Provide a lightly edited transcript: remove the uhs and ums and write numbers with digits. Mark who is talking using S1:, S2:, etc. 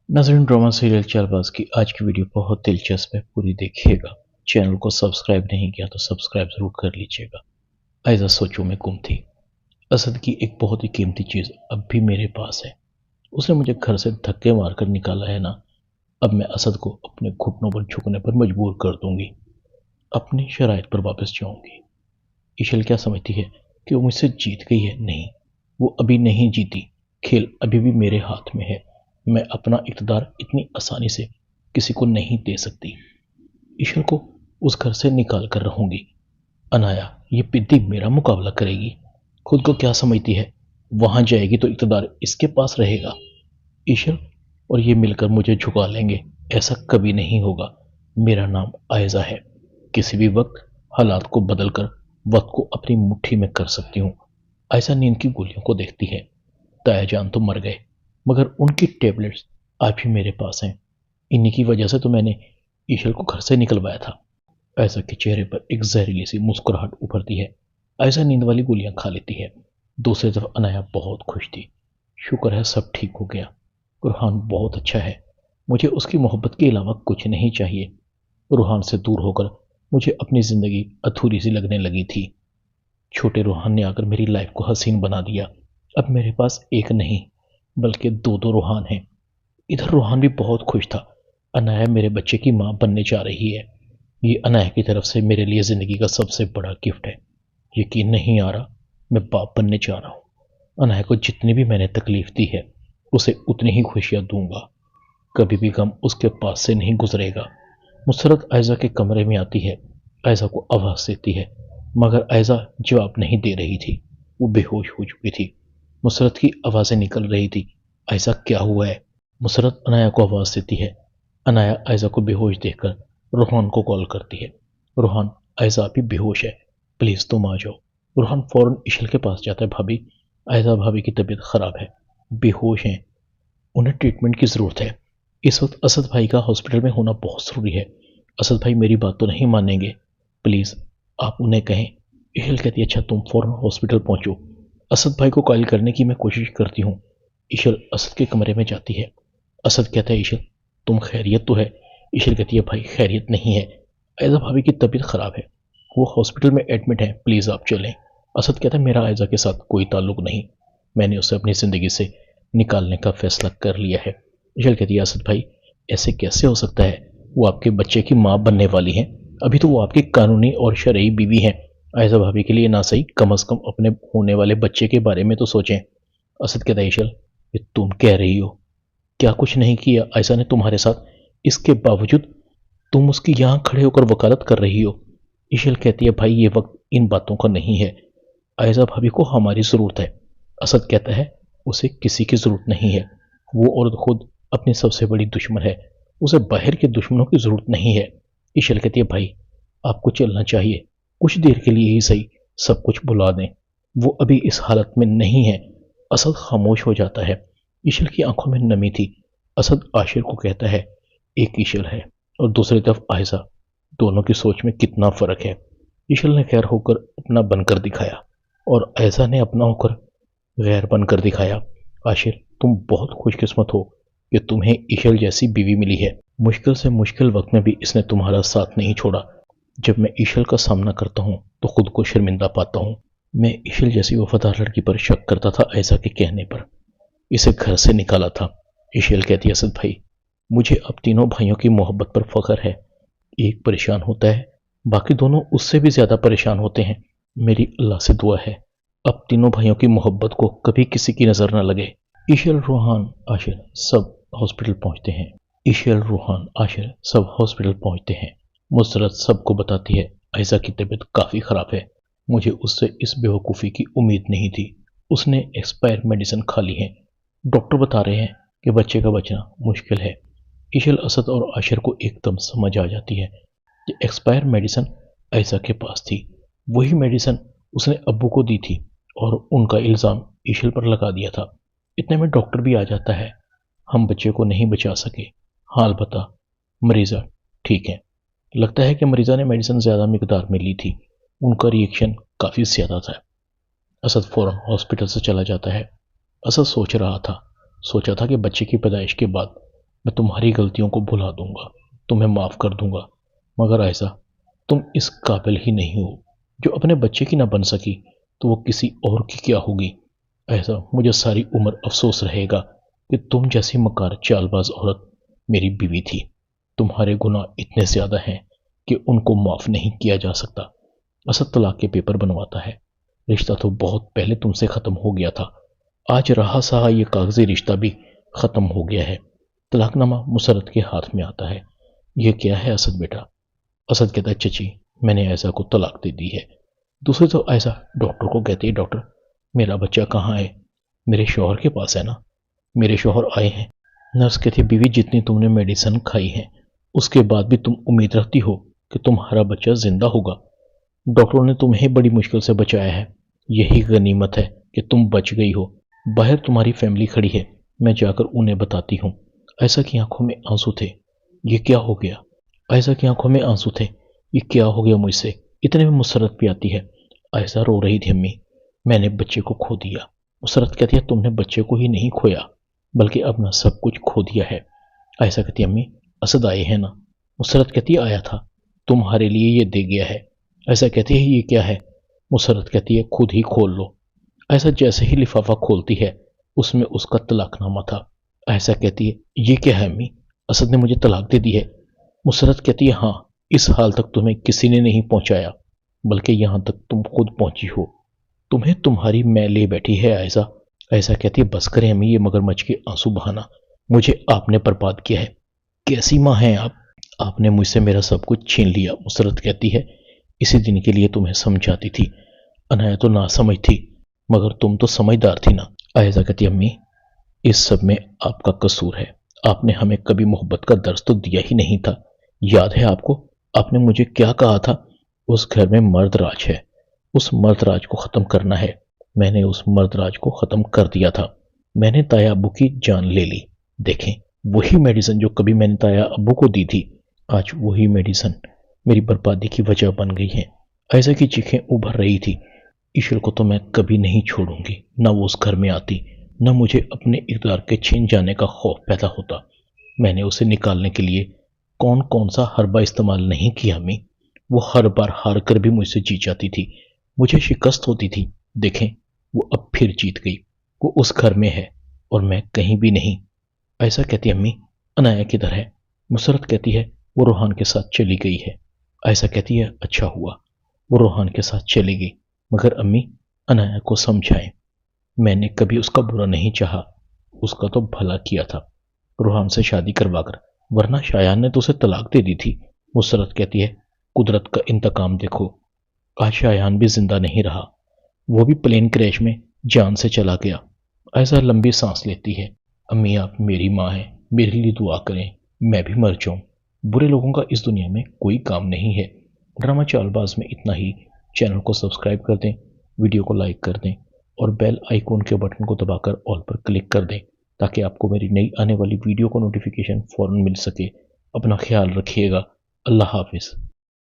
S1: नाज़रीन, drama serial Chaalbaaz की आज की वीडियो बहुत दिलचस्प है, पूरी देखिएगा। चैनल को सब्सक्राइब नहीं किया तो सब्सक्राइब जरूर कर लीजिएगा। आयजा सोचों में गुम थी। असद की एक बहुत ही कीमती चीज अब भी मेरे पास है। उसने मुझे घर से धक्के मारकर निकाला है ना, अब मैं असद को अपने घुटनों पर झुकने पर मजबूर कर दूंगी। अपनी शराइत पर वापस जाऊंगी। ईशल क्या समझती है कि वो मुझसे जीत गई है? नहीं, वो अभी नहीं जीती। खेल अभी भी मेरे हाथ में है। मैं अपना इक़्तिदार इतनी आसानी से किसी को नहीं दे सकती। ईशल को उस घर से निकाल कर रहूंगी। अनाया ये पिद्दी मेरा मुकाबला करेगी। खुद को क्या समझती है? वहां जाएगी तो इक़्तिदार इसके पास रहेगा। ईशल और ये मिलकर मुझे झुका लेंगे। ऐसा कभी नहीं होगा। मेरा नाम आयजा है। किसी भी वक्त हालात को बदलकर वक्त को अपनी मुट्ठी में कर सकती हूँ। आयजा नींद की गोलियों को देखती है। ताया जान तो मर गए, मगर उनकी टेबलेट्स आज भी मेरे पास हैं। इन्हीं की वजह से तो मैंने ईशल को घर से निकलवाया था। आयशा के चेहरे पर एक जहरीली सी मुस्कुराहट उभरती है। आयशा नींद वाली गोलियां खा लेती है। दूसरी तरफ अनाया बहुत खुश थी। शुक्र है सब ठीक हो गया। रूहान बहुत अच्छा है। मुझे उसकी मोहब्बत के अलावा कुछ नहीं चाहिए। रूहान से दूर होकर मुझे अपनी जिंदगी अधूरी सी लगने लगी थी। छोटे रूहान ने आकर मेरी लाइफ को हसीन बना दिया। अब मेरे पास एक नहीं बल्कि दो दो रूहान हैं। इधर रूहान भी बहुत खुश था। अनाया मेरे बच्चे की मां बनने जा रही है। ये अनाया की तरफ से मेरे लिए जिंदगी का सबसे बड़ा गिफ्ट है। यकीन नहीं आ रहा, मैं बाप बनने जा रहा हूँ। अनाया को जितनी भी मैंने तकलीफ दी है उसे उतनी ही खुशियां दूंगा। कभी भी गम उसके पास से नहीं गुजरेगा। मुसरत आयजा के कमरे में आती है। आयजा को आवाज देती है, मगर आयजा जवाब नहीं दे रही थी। वो बेहोश हो चुकी थी। मुसरत की आवाजें निकल रही थी। आयजा क्या हुआ है? मुसरत अनाया को आवाज देती है। अनाया आयजा को बेहोश देखकर रूहान को कॉल करती है। रूहान, आयजा अभी बेहोश है, प्लीज तुम आ जाओ। रूहान फौरन इशल के पास जाता है। भाभी, आयजा भाभी की तबीयत खराब है, बेहोश हैं, उन्हें ट्रीटमेंट की जरूरत है। इस वक्त असद भाई का हॉस्पिटल में होना बहुत जरूरी है। असद भाई मेरी बात तो नहीं मानेंगे, प्लीज आप उन्हें कहें। इशल कहती है, अच्छा तुम फौरन हॉस्पिटल पहुंचो। असद भाई को कॉल करने की मैं कोशिश करती हूँ। इशल असद के कमरे में जाती है। असद कहता है, इशल तुम खैरियत तो है? इशल कहती है, भाई खैरियत नहीं है, आयजा भाभी की तबीयत खराब है, वो हॉस्पिटल में एडमिट है, प्लीज आप चलें। असद कहता है, मेरा आयजा के साथ कोई ताल्लुक नहीं, मैंने उसे अपनी जिंदगी से निकालने का फैसला कर लिया है। इशल कहती है, असद भाई ऐसे कैसे हो सकता है? वो आपके बच्चे की माँ बनने वाली हैं, अभी तो वो आपकी कानूनी और शरई बीवी हैं। आयजा भाभी के लिए ना सही, कम अज कम अपने होने वाले बच्चे के बारे में तो सोचें। असद कहता है, इशल ये तुम कह रही हो? क्या कुछ नहीं किया आयशा ने तुम्हारे साथ, इसके बावजूद तुम उसकी यहां खड़े होकर वकालत कर रही हो? इशल कहती है, भाई ये वक्त इन बातों का नहीं है, आयशा भाभी को हमारी जरूरत है। असद कहता है, उसे किसी की जरूरत नहीं है, वो औरत खुद अपनी सबसे बड़ी दुश्मन है, उसे बाहर के दुश्मनों की जरूरत नहीं है। इशल कहती है, भाई आपको चलना चाहिए, कुछ देर के लिए ही सही, सब कुछ भुला दें, वो अभी इस हालत में नहीं है। असद खामोश हो जाता है। इशल की आंखों में नमी थी। असद आशिर को कहता है, एक इशल है और दूसरी तरफ आयशा, दोनों की सोच में कितना फर्क है। इशल ने खैर होकर अपना बनकर दिखाया और आयशा ने अपना होकर गैर बनकर दिखाया। आशिर, तुम बहुत खुशकिस्मत हो कि तुम्हें इशल जैसी बीवी मिली है। मुश्किल से मुश्किल वक्त में भी इसने तुम्हारा साथ नहीं छोड़ा। जब मैं इशल का सामना करता हूँ तो खुद को शर्मिंदा पाता हूँ। मैं इशल जैसी वफादार लड़की पर शक करता था आयशा के कहने पर, इसे घर से निकाला था। इशल कहती है, असद भाई मुझे अब तीनों भाइयों की मोहब्बत पर फख्र है। एक परेशान होता है, बाकी दोनों उससे भी ज्यादा परेशान होते हैं। मेरी अल्लाह से दुआ है अब तीनों भाइयों की मोहब्बत को कभी किसी की नजर न लगे। इशल, रूहान, आशिर सब हॉस्पिटल पहुंचते हैं। इशल, रूहान, आशिर सब हॉस्पिटल पहुंचते हैं। मुसरत सबको बताती है, आयशा की तबीयत काफी खराब है। मुझे उससे इस बेवकूफ़ी की उम्मीद नहीं थी। उसने एक्सपायर मेडिसिन खा ली है। डॉक्टर बता रहे हैं कि बच्चे का बचना मुश्किल है। इशल, असद और आशिर को एकदम समझ आ जाती है कि एक्सपायर मेडिसिन आयशा के पास थी। वही मेडिसिन उसने अब्बू को दी थी और उनका इल्ज़ाम इशल पर लगा दिया था। इतने में डॉक्टर भी आ जाता है। हम बच्चे को नहीं बचा सके। हाल बता, मरीज़ा ठीक है? लगता है कि मरीज़ा ने मेडिसिन ज़्यादा मिकदार में ली थी, उनका रिएक्शन काफ़ी ज़्यादा था। असद फौरन हॉस्पिटल से चला जाता है। असद सोचा था कि बच्चे की पैदाइश के बाद میں تمہاری غلطیوں کو بھلا دوں گا، تمہیں معاف کر دوں گا، مگر ایسا تم اس قابل ہی نہیں ہو۔ جو اپنے بچے کی نہ بن سکی تو وہ کسی اور کی کیا ہوگی؟ ایسا مجھے ساری عمر افسوس رہے گا کہ تم جیسی مکار چال باز عورت میری بیوی تھی۔ تمہارے گناہ اتنے زیادہ ہیں کہ ان کو معاف نہیں کیا جا سکتا۔ اسد طلاق کے پیپر بنواتا ہے۔ رشتہ تو بہت پہلے تم سے ختم ہو گیا تھا، آج رہا سہا یہ کاغذی رشتہ بھی ختم ہو گیا ہے۔ طلاق نامہ مسرت کے ہاتھ میں آتا ہے۔ یہ کیا ہے اسد بیٹا؟ اسد کہتا ہے چچی میں نے عائشہ کو طلاق دے دی ہے۔ دوسرے تو عائشہ ڈاکٹر کو کہتی ہے ڈاکٹر میرا بچہ کہاں ہے؟ میرے شوہر کے پاس ہے نا، میرے شوہر آئے ہیں۔ نرس کہتی ہے بیوی جتنی تم نے میڈیسن کھائی ہے اس کے بعد بھی تم امید رکھتی ہو کہ تمہارا بچہ زندہ ہوگا؟ ڈاکٹروں نے تمہیں بڑی مشکل سے بچایا ہے، یہی غنیمت ہے کہ تم بچ گئی ہو۔ باہر تمہاری فیملی کھڑی ہے، میں جا کر انہیں بتاتی ہوں۔ عائشہ کی آنکھوں میں آنسو تھے۔ یہ کیا ہو گیا؟ عائشہ کی آنکھوں میں آنسو تھے۔ یہ کیا ہو گیا مجھ سے؟ اتنے میں مسرت بھی آتی ہے۔ عائشہ رو رہی تھی امی میں نے بچے کو کھو دیا۔ مسرت کہتی ہے تم نے بچے کو ہی نہیں کھویا بلکہ اپنا سب کچھ کھو دیا ہے۔ عائشہ کہتی ہے امی اسد آئے ہیں نا؟ مسرت کہتی ہے آیا تھا، تمہارے لیے یہ دے گیا ہے۔ عائشہ کہتی ہے یہ کیا ہے؟ مسرت کہتی ہے خود ہی کھول لو۔ عائشہ جیسے ہی لفافہ کھولتی ہے اس میں اس کا طلاق نامہ تھا۔ عائشہ کہتی ہے یہ کیا ہے امی؟ اسد نے مجھے طلاق دے دی ہے۔ مسرت کہتی ہے ہاں، اس حال تک تمہیں کسی نے نہیں پہنچایا بلکہ یہاں تک تم خود پہنچی ہو۔ تمہیں تمہاری میں لے بیٹھی ہے عائشہ۔ عائشہ کہتی ہے بس کریں امی یہ مگرمچھ کے آنسو بہانا، مجھے آپ نے برباد کیا ہے۔ کیسی ماں ہیں آپ نے مجھ سے میرا سب کچھ چھین لیا۔ مسرت کہتی ہے اسی دن کے لیے تمہیں سمجھاتی تھی، عنایہ تو نہ سمجھ تھی مگر تم تو سمجھدار تھی نا۔ عائشہ کہتی ہے امی اس سب میں آپ کا قصور ہے، آپ نے ہمیں کبھی محبت کا درس تو دیا ہی نہیں تھا۔ یاد ہے آپ کو آپ نے مجھے کیا کہا تھا؟ اس گھر میں مرد راج ہے، اس مرد راج کو ختم کرنا ہے۔ میں نے اس مرد راج کو ختم کر دیا تھا، میں نے تایا ابو کی جان لے لی۔ دیکھیں وہی میڈیسن جو کبھی میں نے تایا ابو کو دی تھی آج وہی میڈیسن میری بربادی کی وجہ بن گئی ہے۔ عائشہ کی چیخیں ابھر رہی تھی۔ ایشور کو تو میں کبھی نہیں چھوڑوں گی، نہ وہ اس گھر میں آتی نہ مجھے اپنے اقتدار کے چھین جانے کا خوف پیدا ہوتا۔ میں نے اسے نکالنے کے لیے کون کون سا حربہ استعمال نہیں کیا امی، وہ ہر بار ہار کر بھی مجھ سے جیت جاتی تھی، مجھے شکست ہوتی تھی۔ دیکھیں وہ اب پھر جیت گئی، وہ اس گھر میں ہے اور میں کہیں بھی نہیں۔ عائشہ کہتی ہے امی عنایہ کدھر ہے؟ مسرت کہتی ہے وہ روحان کے ساتھ چلی گئی ہے۔ عائشہ کہتی ہے اچھا ہوا وہ روحان کے ساتھ چلی گئی، مگر امی عنایہ کو سمجھائیں، میں نے کبھی اس کا برا نہیں چاہا، اس کا تو بھلا کیا تھا روحان سے شادی کروا کر، ورنہ شایان نے تو اسے طلاق دے دی تھی۔ مسرت کہتی ہے قدرت کا انتقام دیکھو، آج شایان بھی زندہ نہیں رہا، وہ بھی پلین کریش میں جان سے چلا گیا۔ عائشہ لمبی سانس لیتی ہے۔ امی آپ میری ماں ہیں، میرے لیے دعا کریں، میں بھی مر جاؤں۔ برے لوگوں کا اس دنیا میں کوئی کام نہیں ہے۔ ڈرامہ چال باز میں اتنا ہی۔ چینل کو سبسکرائب کر دیں، ویڈیو کو لائک کر دیں اور بیل آئیکن کے بٹن کو دبا کر آل پر کلک کر دیں تاکہ آپ کو میری نئی آنے والی ویڈیو کو نوٹیفیکیشن فوراً مل سکے۔ اپنا خیال رکھیے گا۔ اللہ حافظ۔